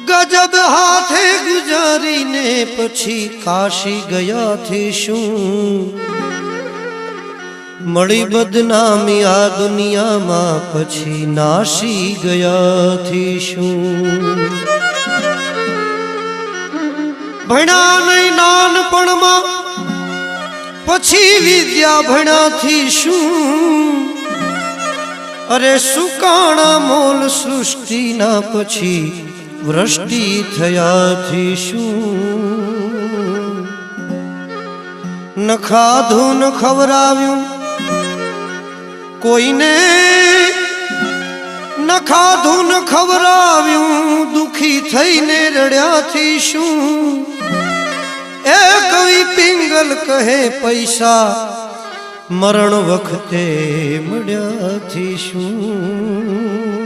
ગજબ હાથે ગુજારીને પછી કાશી ગયાથી શું મળી બદનામી આ દુનિયામાં પછી નાશી ગયાથી શું ભણ્યા નહીં નાનપણમાં પછી વિદ્યા ભણ્યાથી શું અરે સુકાણા મોલ સૃષ્ટિના પછી વૃષ્ટિ થયાથી શું ન ખાધું ન ખવરાવ્યું કોઈને ન ખાધું ન ખવરાવ્યું દુખી થઈને રડ્યાથી શું એ કવિ પિંગલ કહે પૈસા મરણ વખતે મળ્યાથી શું